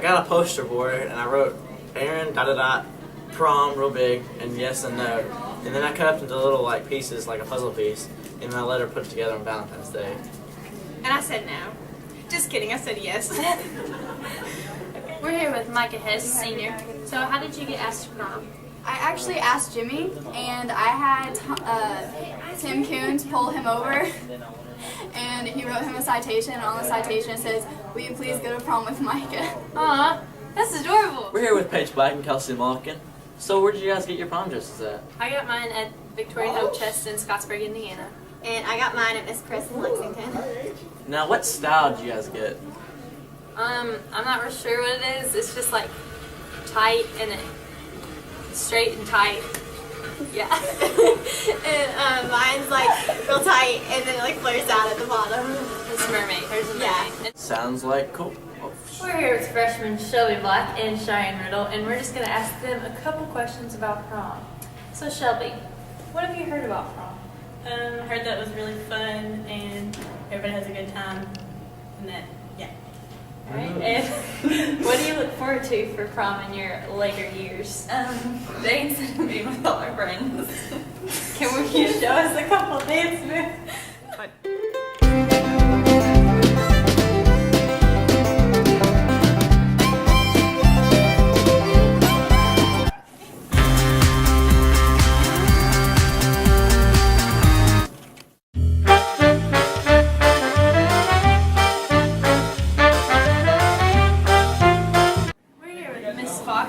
got a poster board and I wrote Aaron ... prom real big and yes and no, and then I cut up into little like pieces like a puzzle piece, and then I let her put it together on Valentine's Day. And I said no. Just kidding, I said yes. We're here with Micah Hess, senior. So how did you get asked to prom? I actually asked Jimmy, and I had Tim Coons pull him over, and he wrote him a citation, and on the citation it says, "Will you please go to prom with Micah?" Aw, that's adorable. We're here with Paige Black and Kelsey Malkin. So where did you guys get your prom dresses at? I got mine at Victoria Hope Chest in Scottsburg, Indiana. And I got mine at Miss Press in Lexington. Now what style did you guys get? I'm not real sure what it is. It's just like tight and straight and tight. Yeah. And mine's like real tight and then it like flares out at the bottom. It's mermaid. Hers is mermaid. Yeah. Sounds like cool. We're here with freshmen Shelby Black and Cheyenne Riddle, and we're just going to ask them a couple questions about prom. So Shelby, what have you heard about prom? I heard that it was really fun and everybody has a good time and that, yeah. Alright, and what do you look forward to for prom in your later years? Dancing and being with all our friends. Can you show us a couple dance moves?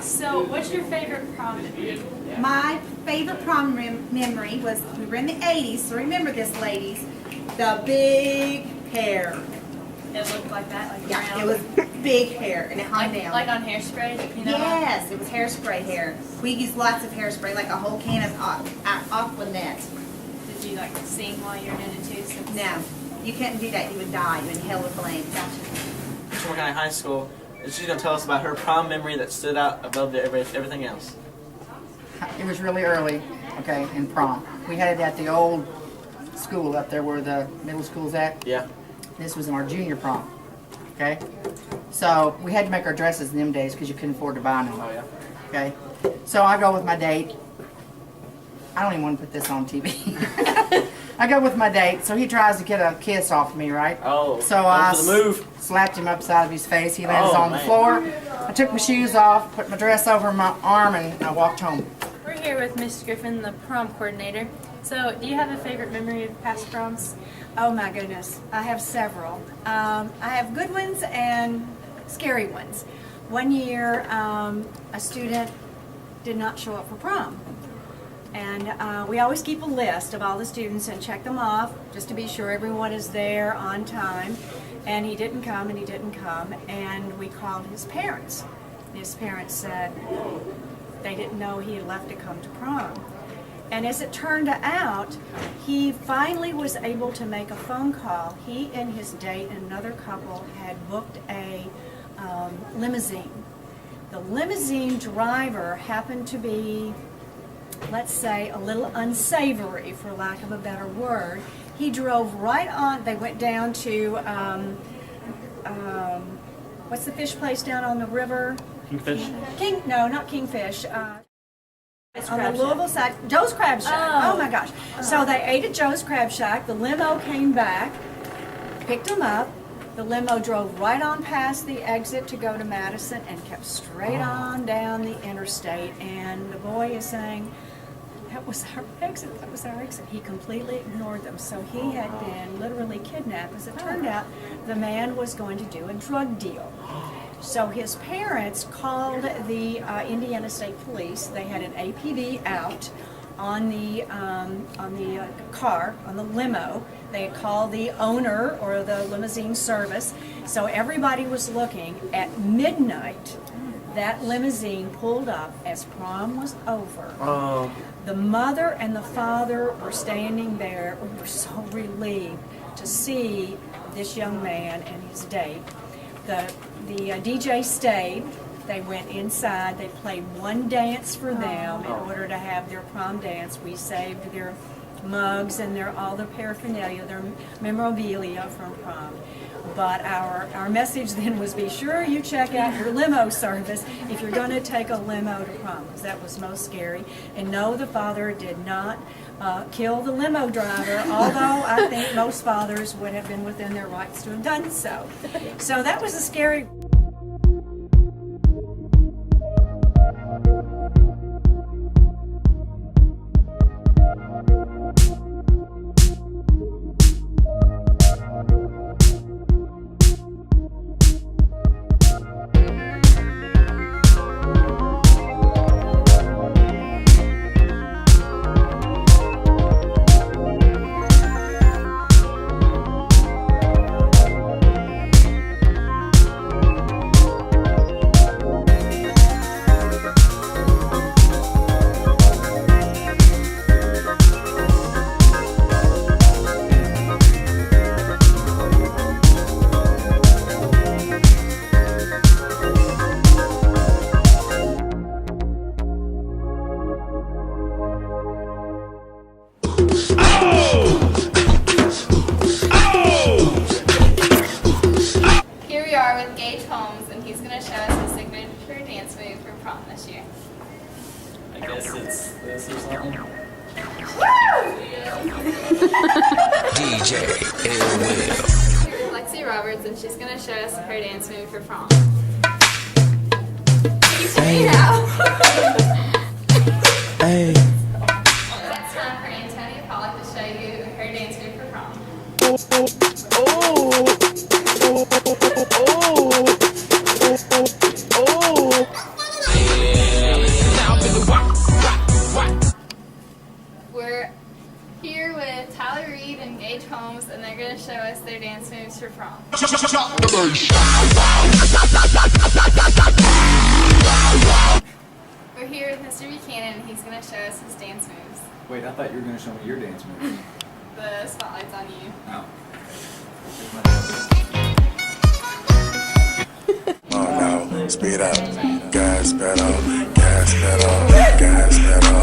So, what's your favorite prom memory? My favorite prom memory was, we were in the 80s, so remember this, ladies, the big hair. It looked like that, like Yeah, brown. it was big hair, and it hung like, down. like on Hairspray, you know? Yes, it was hairspray hair. We used lots of hairspray, like a whole can of Aqua Net. Did you like sing while you were doing it too? Since No, you couldn't do that. You would die. You would inhale the flame. Trimble County High School. And she's going to tell us about her prom memory that stood out above everything else. It was really early, okay, in prom. We had it at the old school up there where the middle school's at. Yeah. This was in our junior prom, okay? So we had to make our dresses in them days because you couldn't afford to buy them. Oh, yeah. Okay? So I go with my date. I don't even want to put this on TV. I go with my date, so he tries to get a kiss off me, right? Oh, so I for the move. slapped him upside of his face. He lands Oh, on the man. floor. I took my shoes off, put my dress over my arm, and I walked home. We're here with Miss Griffin, the prom coordinator. So, do you have a favorite memory of past proms? Oh my goodness, I have several. I have good ones and scary ones. One year, a student did not show up for prom. And we always keep a list of all the students and check them off just to be sure everyone is there on time. And he didn't come and he didn't come, and we called his parents. His parents said they didn't know he had left to come to prom. And as it turned out, he finally was able to make a phone call. He and his date and another couple had booked a limousine. The limousine driver happened to be, let's say, a little unsavory, for lack of a better word. He drove right on, they went down to, what's the fish place down on the river? Kingfish? No, not Kingfish. On the Louisville side, Joe's Crab Shack. Oh my gosh. So they ate at Joe's Crab Shack. The limo came back, picked them up. The limo drove right on past the exit to go to Madison and kept straight on down the interstate. And the boy is saying, that was our exit, that was our exit. He completely ignored them. So he had been literally kidnapped. As it turned out, the man was going to do a drug deal. So his parents called the Indiana State Police. They had an APB out on the car, on the limo. They had called the owner or the limousine service. So everybody was looking. At midnight, that limousine pulled up as prom was over. Oh. The mother and the father were standing there. We were so relieved to see this young man and his date. The DJ stayed. They went inside. They played one dance for them in order to have their prom dance. We saved their mugs and all their paraphernalia, their memorabilia from prom. But our message then was be sure you check out your limo service if you're going to take a limo to prom, because that was most scary. And no, the father did not kill the limo driver, although I think most fathers would have been within their rights to have done so. So that was a scary. Here we are with Gage Holmes, and he's going to show us his signature dance move for prom this year. I guess it's this or something. DJ Ill Will. Here's Lexi Roberts, and she's going to show us her dance move for prom. Hey. Hey. It's time for Antonia Pollock to show you her dance move for prom. We're here with Tyler Reed and Gage Holmes, and they're going to show us their dance moves for prom. We're here with Mr. Buchanan, and he's going to show us his dance moves. Wait, I thought you were going to show me your dance moves. The spotlight's on you. Oh. Oh no, speed up. Gas pedal, gas pedal, gas pedal.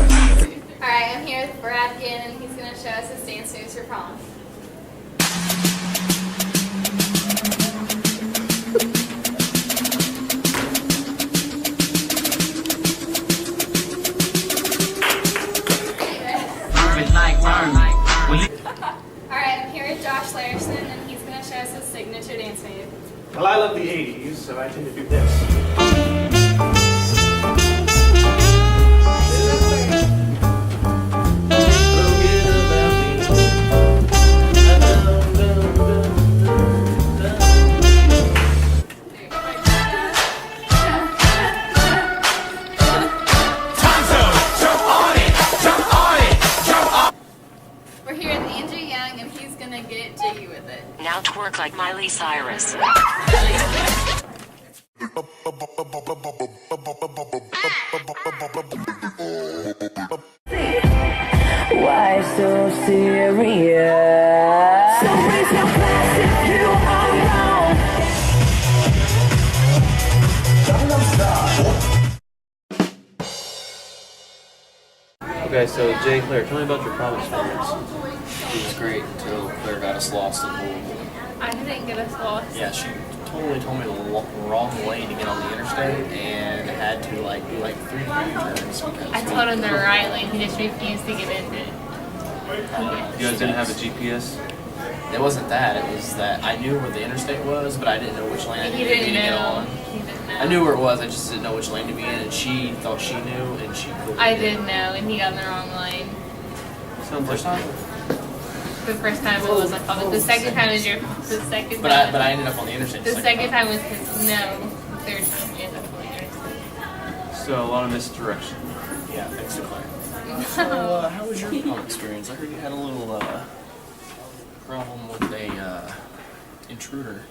Alright, I'm here with Brad again, and he's going to show us his dance moves for prom. Alright, I'm here with Josh Larison, and he's going to show us his signature dance move. Well, I love the 80s, so I tend to do this. We're here with Andrew Young, and he's going to get jiggy with it. Now twerk like Miley Cyrus. Why so serious? So raise your glass if you are wrong. Okay, so Jay and Claire, tell me about your prom experience. It was great until Claire got us lost in Louisville. I didn't get us lost. Yeah, she totally told me the wrong lane to get on the interstate and had to do like 3 turns. I told him the right lane. He just refused to get into it. You guys didn't have a GPS? It wasn't that. It was that I knew where the interstate was, but I didn't know which lane I He needed to didn't get know. on. He didn't know. I knew where it was. I just didn't know which lane to be in, and she thought she knew, and she couldn't. I didn't know, and he got in the wrong lane. First time? The first time it was my fault. But the second time was your. The second But time. I ended up on the interstate. The second time was his. No. The third time we ended up on the interstate. So a lot of misdirection. Yeah, thanks to Claire. So, how was your prom experience? I heard you had a little problem with a intruder.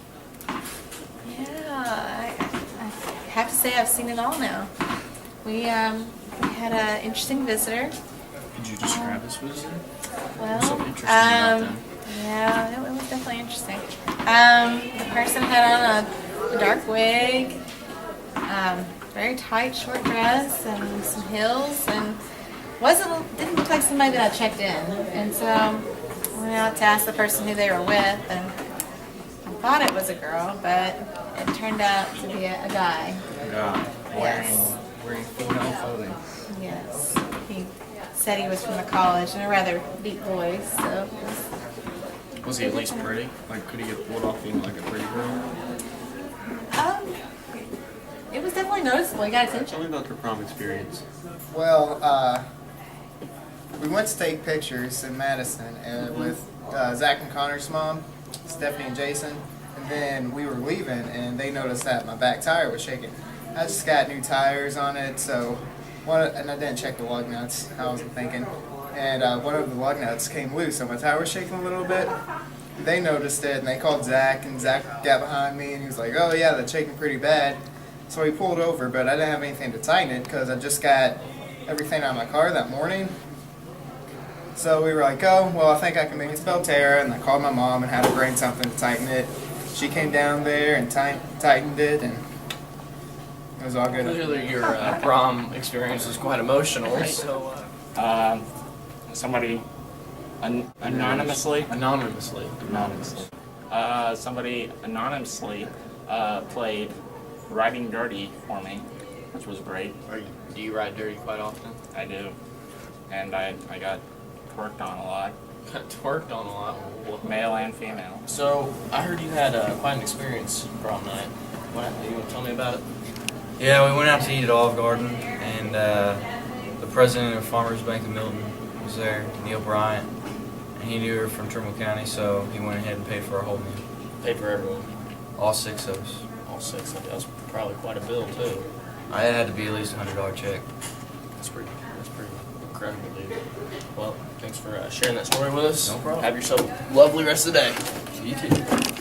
Yeah, I have to say I've seen it all now. We had an interesting visitor. Could you describe this visitor? Well, so interesting about them. yeah, it was definitely interesting. The person had on a dark wig, very tight short dress, and some heels, and didn't look like somebody that I checked in. And so I went out to ask the person who they were with, and thought it was a girl, but it turned out to be a guy. Yes. Wearing female clothing. Yes. He said he was from the college and a rather deep voice, so. Was he at least pretty? Like, could he get pulled off being like a pretty girl? It was definitely noticeable. He got attention. Tell me about your prom experience. Well, we went to take pictures in Madison with Zach and Connor's mom, Stephanie and Jason, and then we were leaving and they noticed that my back tire was shaking. I just got new tires on it, so and I didn't check the lug nuts, I wasn't thinking, and one of the lug nuts came loose, so my tire was shaking a little bit. They noticed it and they called Zach, and Zach got behind me and he was like, "Oh yeah, that's shaking pretty bad." So he pulled over, but I didn't have anything to tighten it because I just got everything out of my car that morning. So we were like, "Oh, well, I think I can make it spell Tara," and I called my mom and had her bring something to tighten it. She came down there and tightened it, and it was all good. Clearly your prom experience was quite emotional. Right. So, somebody anonymously. Somebody anonymously played Riding Dirty for me, which was great. Do you ride dirty quite often? I do, and I got twerked on a lot. Got twerked on a lot? Male and female. So, I heard you had quite an experience prom night. You want to tell me about it? Yeah, we went out to eat at Olive Garden, and the president of Farmers Bank of Milton was there, Neil Bryant, and he knew her from Trimble County, so he went ahead and paid for our whole meal. Paid for everyone? All 6 of us. All 6 of us. That was probably quite a bill, too. I had to be at least $100 check. That's pretty incredible, dude. Well, thanks for sharing that story with us. No problem. Have yourself a lovely rest of the day. You too.